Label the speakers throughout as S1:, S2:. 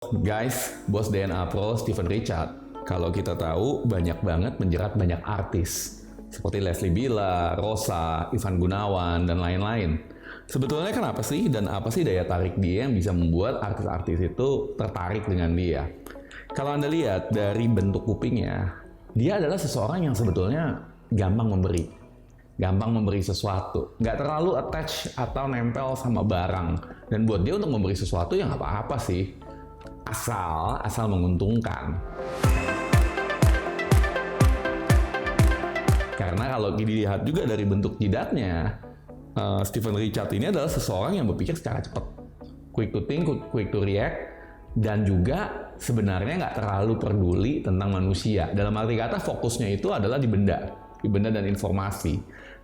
S1: Guys, bos DNA Pro Steven Richard, kalau kita tahu banyak banget menjerat banyak artis seperti Leslie Bila, Rosa, Ivan Gunawan, dan lain-lain. Sebetulnya kenapa sih dan apa sih daya tarik dia yang bisa membuat artis-artis itu tertarik dengan dia? Kalau Anda lihat dari bentuk kupingnya, dia adalah seseorang yang sebetulnya gampang memberi sesuatu, nggak terlalu attach atau nempel sama barang. Dan buat dia untuk memberi sesuatu ya nggak apa-apa sih, asal menguntungkan. Karena kalau dilihat juga dari bentuk jidatnya, Steven Richard ini adalah seseorang yang berpikir secara cepat, quick to think, quick to react, dan juga sebenarnya nggak terlalu peduli tentang manusia. Dalam arti kata fokusnya itu adalah di benda dan informasi.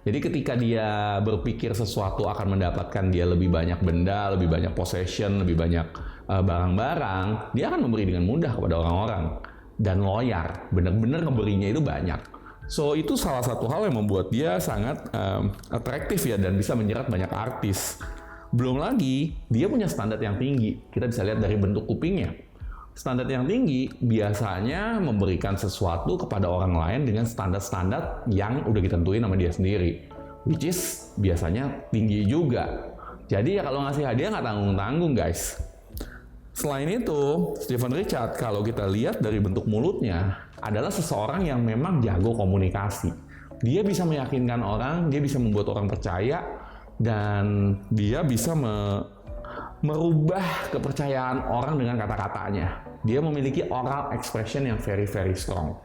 S1: Jadi ketika dia berpikir sesuatu akan mendapatkan dia lebih banyak benda, lebih banyak possession, lebih banyak barang-barang, dia akan memberi dengan mudah kepada orang-orang. Dan loyal, benar-benar ngeberinya itu banyak. So itu salah satu hal yang membuat dia sangat atraktif ya, dan bisa menjerat banyak artis. Belum lagi, dia punya standar yang tinggi. Kita bisa lihat dari bentuk kupingnya. Standar yang tinggi biasanya memberikan sesuatu kepada orang lain dengan standar-standar yang udah ditentuin sama dia sendiri. Which is biasanya tinggi juga. Jadi ya kalau ngasih hadiah nggak tanggung-tanggung guys. Selain itu, Steven Richard kalau kita lihat dari bentuk mulutnya adalah seseorang yang memang jago komunikasi. Dia bisa meyakinkan orang, dia bisa membuat orang percaya, dan dia bisa merubah kepercayaan orang dengan kata-katanya. Dia memiliki oral expression yang very strong.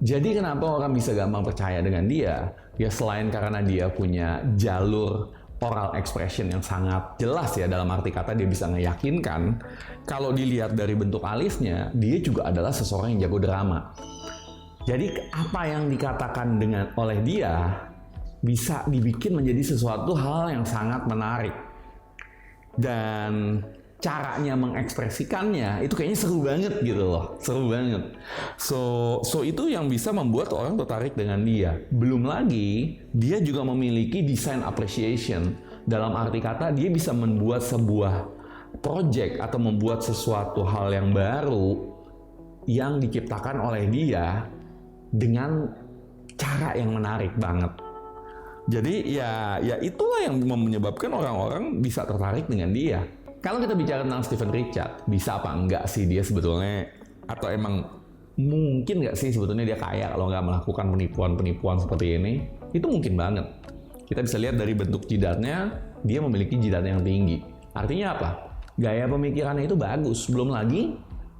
S1: Jadi kenapa orang bisa gampang percaya dengan dia? Ya selain karena dia punya jalur oral expression yang sangat jelas ya, dalam arti kata dia bisa meyakinkan. Kalau dilihat dari bentuk alisnya, dia juga adalah seseorang yang jago drama. Jadi apa yang dikatakan oleh dia bisa dibikin menjadi sesuatu hal yang sangat menarik. Dan caranya mengekspresikannya itu kayaknya seru banget gitu loh, seru banget. So itu yang bisa membuat orang tertarik dengan dia. Belum lagi dia juga memiliki design appreciation, dalam arti kata dia bisa membuat sebuah project atau membuat sesuatu hal yang baru yang diciptakan oleh dia dengan cara yang menarik banget. Jadi ya itulah yang menyebabkan orang-orang bisa tertarik dengan dia. Kalau kita bicara tentang Steven Richard, bisa apa enggak sih dia sebetulnya, atau emang mungkin nggak sih sebetulnya dia kaya kalau nggak melakukan penipuan-penipuan seperti ini? Itu mungkin banget. Kita bisa lihat dari bentuk jidatnya, dia memiliki jidat yang tinggi. Artinya apa? Gaya pemikirannya itu bagus. Belum lagi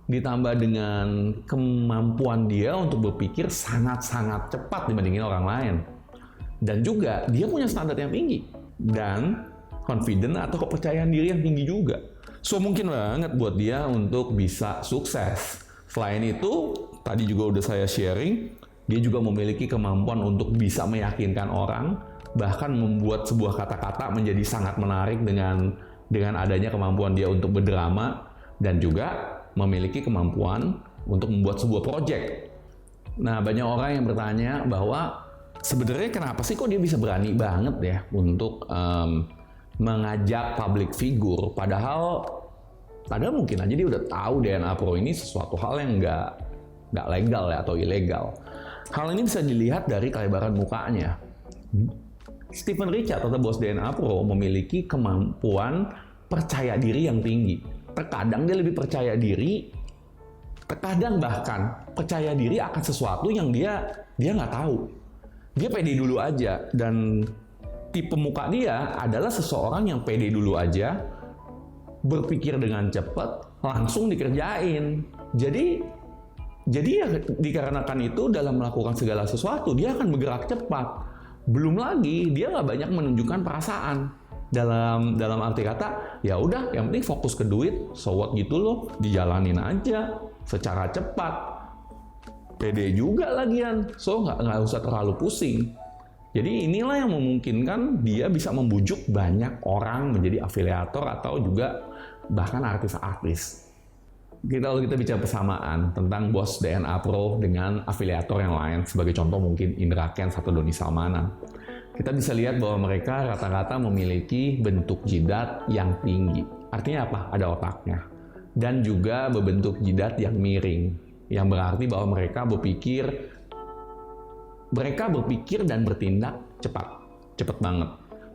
S1: ditambah dengan kemampuan dia untuk berpikir sangat-sangat cepat dibandingin orang lain. Dan juga dia punya standar yang tinggi. Dan confident atau kepercayaan diri yang tinggi juga. So mungkin banget buat dia untuk bisa sukses. Selain itu, tadi juga udah saya sharing, dia juga memiliki kemampuan untuk bisa meyakinkan orang, bahkan membuat sebuah kata-kata menjadi sangat menarik dengan adanya kemampuan dia untuk berdrama, dan juga memiliki kemampuan untuk membuat sebuah project. Nah, banyak orang yang bertanya bahwa sebenarnya kenapa sih kok dia bisa berani banget ya untuk mengajak public figure, padahal mungkin aja dia udah tahu DNA Pro ini sesuatu hal yang nggak legal ya, atau ilegal. Hal ini bisa dilihat dari kelebaran mukanya. Steven Richard atau bos DNA Pro memiliki kemampuan percaya diri yang tinggi. Terkadang dia lebih percaya diri, terkadang bahkan percaya diri akan sesuatu yang dia nggak tahu. Dia pede dulu aja, dan tipe muka dia adalah seseorang yang pede dulu aja, berpikir dengan cepat, langsung dikerjain. Jadi ya dikarenakan itu dalam melakukan segala sesuatu, dia akan bergerak cepat. Belum lagi, dia nggak banyak menunjukkan perasaan. Dalam arti kata, ya udah, yang penting fokus ke duit, so what gitu loh, dijalanin aja secara cepat. Pede juga lagian, so nggak usah terlalu pusing. Jadi inilah yang memungkinkan dia bisa membujuk banyak orang menjadi afiliator atau juga bahkan artis-artis. Kalau kita bicara persamaan tentang bos DNA Pro dengan afiliator yang lain, sebagai contoh mungkin Indra Kents atau Doni Salmanan, kita bisa lihat bahwa mereka rata-rata memiliki bentuk jidat yang tinggi. Artinya apa? Ada otaknya. dan juga berbentuk jidat yang miring, yang berarti bahwa mereka berpikir dan bertindak cepat banget.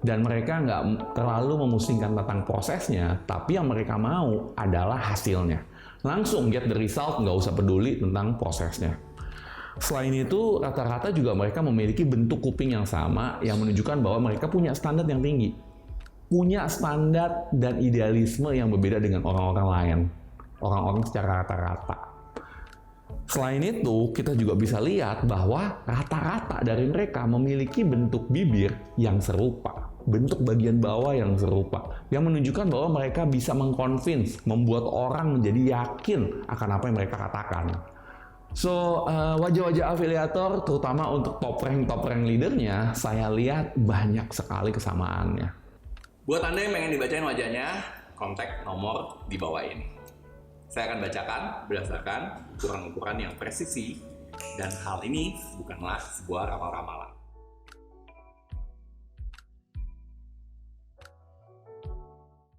S1: Dan mereka nggak terlalu memusingkan tentang prosesnya, tapi yang mereka mau adalah hasilnya. Langsung get the result, nggak usah peduli tentang prosesnya. Selain itu, rata-rata juga mereka memiliki bentuk kuping yang sama, yang menunjukkan bahwa mereka punya standar yang tinggi. Punya standar dan idealisme yang berbeda dengan orang-orang lain. Orang-orang secara rata-rata. Selain itu, kita juga bisa lihat bahwa rata-rata dari mereka memiliki bentuk bibir yang serupa, bentuk bagian bawah yang serupa, yang menunjukkan bahwa mereka bisa mengconvince, membuat orang menjadi yakin akan apa yang mereka katakan. So, wajah-wajah afiliator, terutama untuk top rank leadernya, saya lihat banyak sekali kesamaannya. Buat Anda yang pengen dibacain wajahnya, kontak nomor di bawah ini. Saya akan bacakan berdasarkan ukuran-ukuran yang presisi, dan hal ini bukanlah sebuah ramalan.